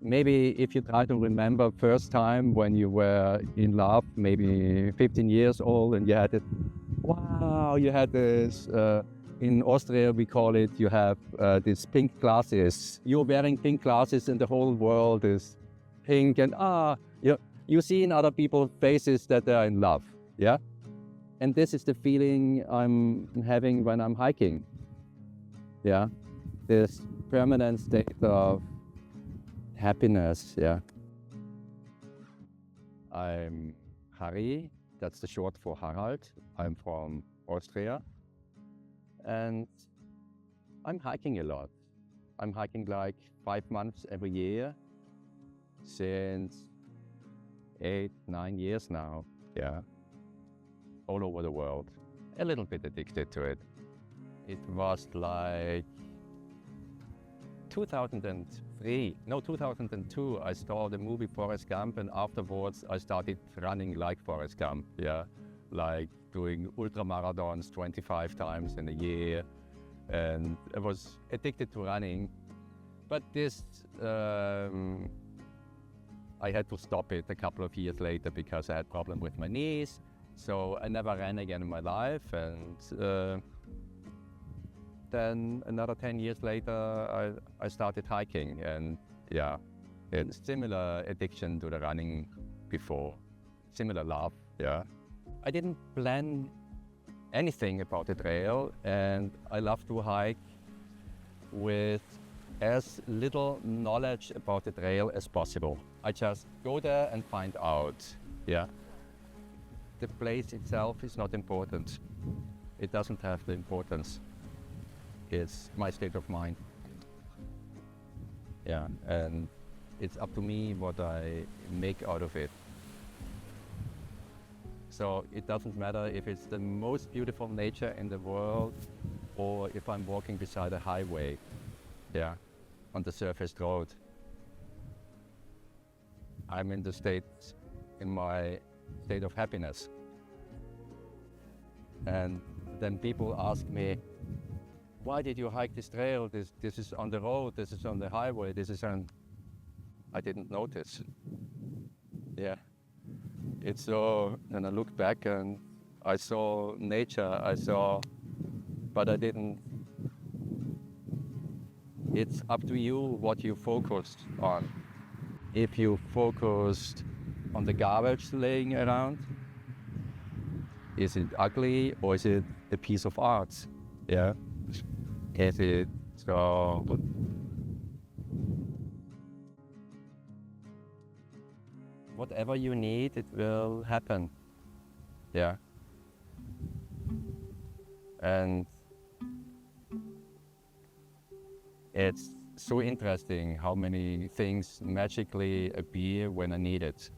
maybe if you try to remember first time when you were in love, maybe 15 years old, and you had it, wow, you had this, in Austria we call it, you have these pink glasses. You're wearing pink glasses and the whole world is pink, and you see in other people's faces that they're in love, yeah? And this is the feeling I'm having when I'm hiking, yeah? This permanent state of happiness, yeah. I'm Harry, that's the short for Harald. I'm from Austria, and I'm hiking a lot. I'm hiking like 5 months every year since 8-9 years now, yeah. All over the world. A little bit addicted to it. It was like 2002, I saw the movie Forrest Gump, and afterwards I started running like Forrest Gump, yeah, like doing ultra marathons 25 times in a year, and I was addicted to running. But this, I had to stop it a couple of years later because I had problem with my knees, so I never ran again in my life, and then another 10 years later, I started hiking, and yeah, it's similar addiction to the running before, similar love, yeah. I didn't plan anything about the trail, and I love to hike with as little knowledge about the trail as possible. I just go there and find out, yeah. The place itself is not important. It doesn't have the importance. It's my state of mind. Yeah, and it's up to me what I make out of it. So it doesn't matter if it's the most beautiful nature in the world or if I'm walking beside a highway, yeah, on the surfaced road. I'm in my state of happiness. And then people ask me, why did you hike this trail? This is on the road, this is on the highway, this is on... I didn't notice. Yeah. It's so, and I look back and I saw nature, but I didn't. It's up to you what you focused on. If you focused on the garbage laying around, is it ugly or is it a piece of art? Yeah. Is it so? Whatever you need, it will happen. Yeah. And it's so interesting how many things magically appear when I need it.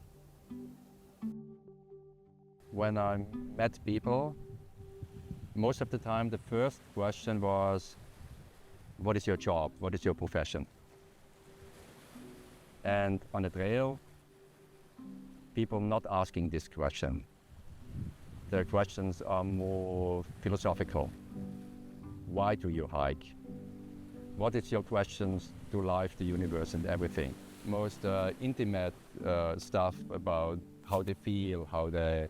When I met people, most of the time the first question was, what is your job? What is your profession? And on the trail, people not asking this question. Their questions are more philosophical. Why do you hike? What is your questions to life, the universe, and everything? Most intimate stuff about how they feel, how they...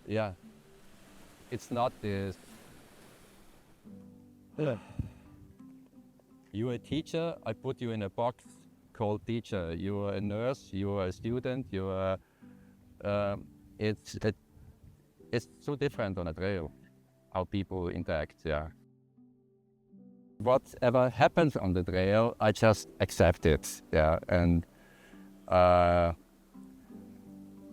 Yeah. It's not this... You're a teacher, I put you in a box called teacher. You're a nurse, you're a student, you're a... It's so different on a trail, how people interact, yeah. Whatever happens on the trail, I just accept it, yeah. And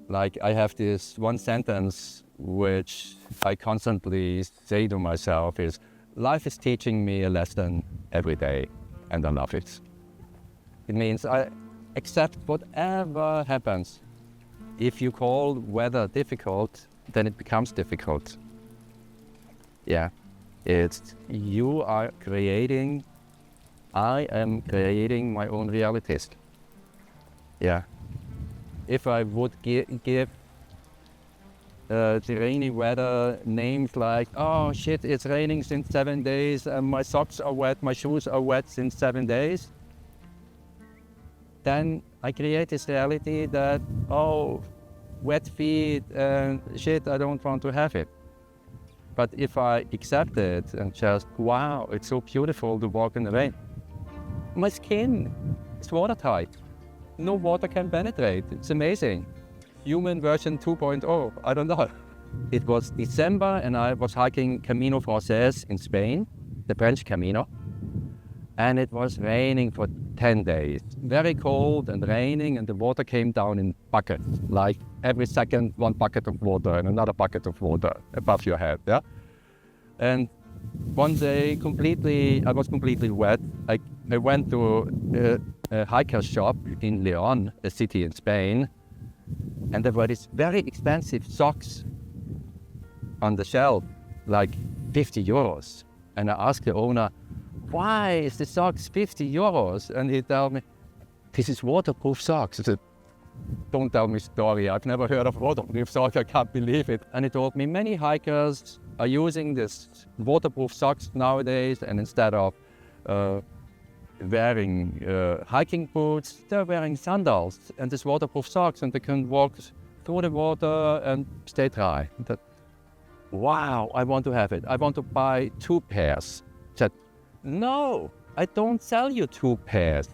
like I have this one sentence which I constantly say to myself is, life is teaching me a lesson every day, and I love it. It means I accept whatever happens. If you call weather difficult, then it becomes difficult. Yeah, it's you are creating, I am creating my own realities. Yeah. If I would give the rainy weather names like, oh shit, it's raining since 7 days, and my socks are wet, my shoes are wet since 7 days, then I create this reality that, oh, wet feet and shit, I don't want to have it. But if I accept it and just, wow, it's so beautiful to walk in the rain. My skin is watertight. No water can penetrate. It's amazing. Human version 2.0, I don't know. It was December and I was hiking Camino Frances in Spain, the French Camino. And it was raining for 10 days. Very cold and raining, and the water came down in buckets. Like every second, one bucket of water and another bucket of water above your head, yeah? And one day, I was completely wet. I went to a hiker's shop in Leon, a city in Spain, and there were these very expensive socks on the shelf, like 50 euros. And I asked the owner, why is the socks 50 euros? And he told me, this is waterproof socks. I said, don't tell me story. I've never heard of waterproof socks. I can't believe it. And he told me many hikers are using this waterproof socks nowadays, and instead of wearing hiking boots, they're wearing sandals and this waterproof socks, and they can walk through the water and stay dry. That, wow, I want to have it. I want to buy 2 pairs. I said, no, I don't sell you 2 pairs.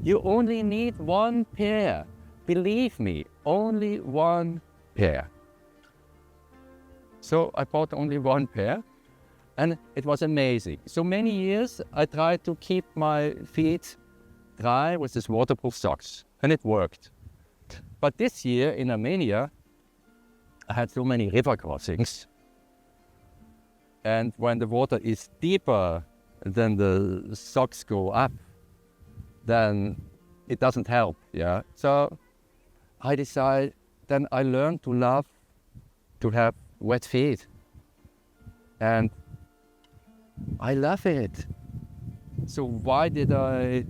You only need 1 pair. Believe me, only 1 pair. So I bought only 1 pair, and it was amazing. So many years I tried to keep my feet dry with this waterproof socks, and it worked. But this year in Armenia, I had so many river crossings, and when the water is deeper than the socks go up, then it doesn't help, yeah? So I decided, then I learned to love to have wet feet. And I love it. So why did I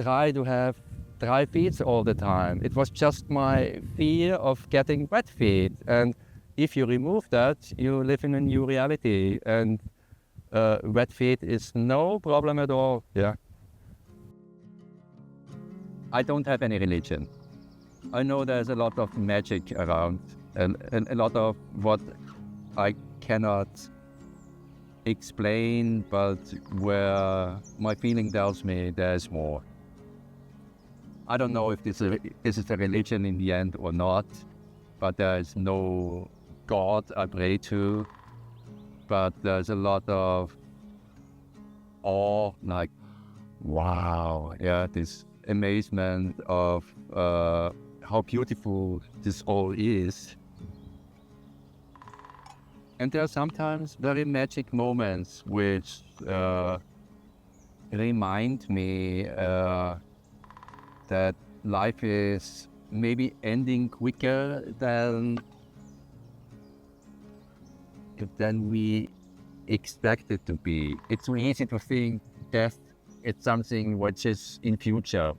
try to have dry feet all the time? It was just my fear of getting wet feet. And if you remove that, you live in a new reality. And wet feet is no problem at all, yeah. I don't have any religion. I know there's a lot of magic around, and a lot of what I cannot explain, but where my feeling tells me there's more. I don't know if this is a religion in the end or not, but there is no God I pray to, but there's a lot of awe, like, wow, yeah, this amazement of how beautiful this all is. And there are sometimes very magic moments which remind me that life is maybe ending quicker than we expect it to be. It's so easy to think death is something which is in future.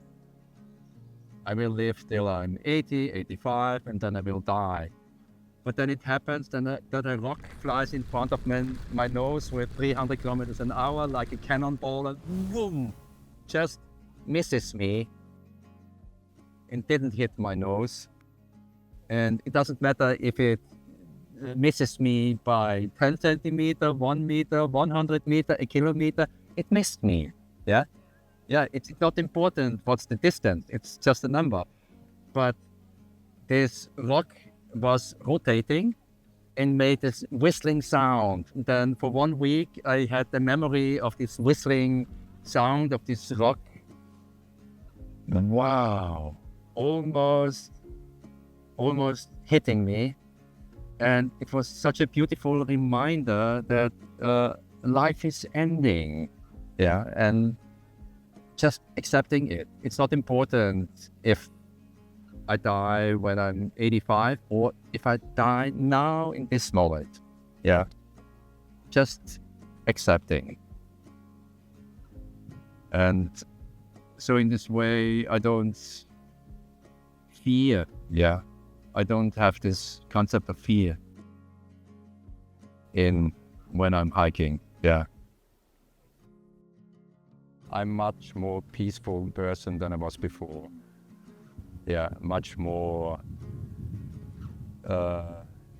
I will live till I'm 80, 85, and then I will die. But then it happens that a rock flies in front of my nose with 300 kilometers an hour, like a cannonball, and boom, just misses me and didn't hit my nose. And it doesn't matter if it misses me by 10 centimeters, 1 meter, 100 meters, a kilometer, it missed me, yeah? Yeah, it's not important what's the distance, it's just a number. But this rock was rotating and made this whistling sound. Then for 1 week, I had the memory of this whistling sound of this rock. Wow, almost hitting me. And it was such a beautiful reminder that life is ending, yeah, and just accepting it. It's not important if I die when I'm 85 or if I die now in this moment. Yeah. Just accepting. And so in this way, I don't fear. Yeah. I don't have this concept of fear when I'm hiking. Yeah. I'm much more peaceful person than I was before. Yeah, much more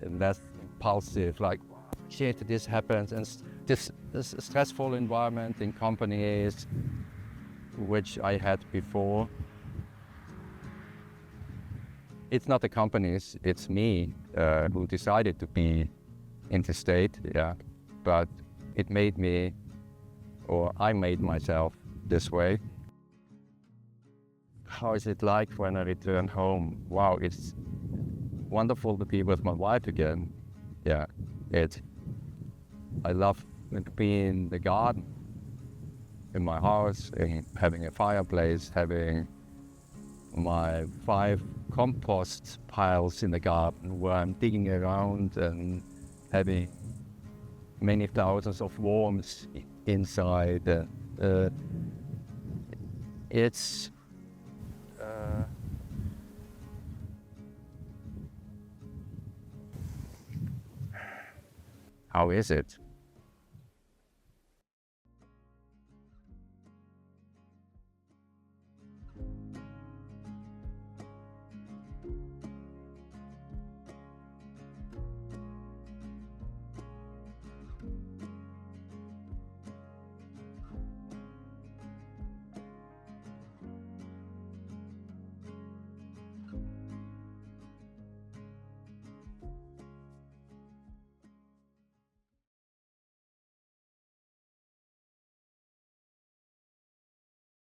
less impulsive, like, shit, this happens, and this stressful environment in companies, which I had before. It's not the companies, it's me who decided to be in the state, yeah. But it made me, or I made myself this way. How is it like when I return home? Wow, it's wonderful to be with my wife again. Yeah, I love to be in the garden, in my house, and having a fireplace, having my 5 compost piles in the garden where I'm digging around and having many thousands of worms inside. It's how is it?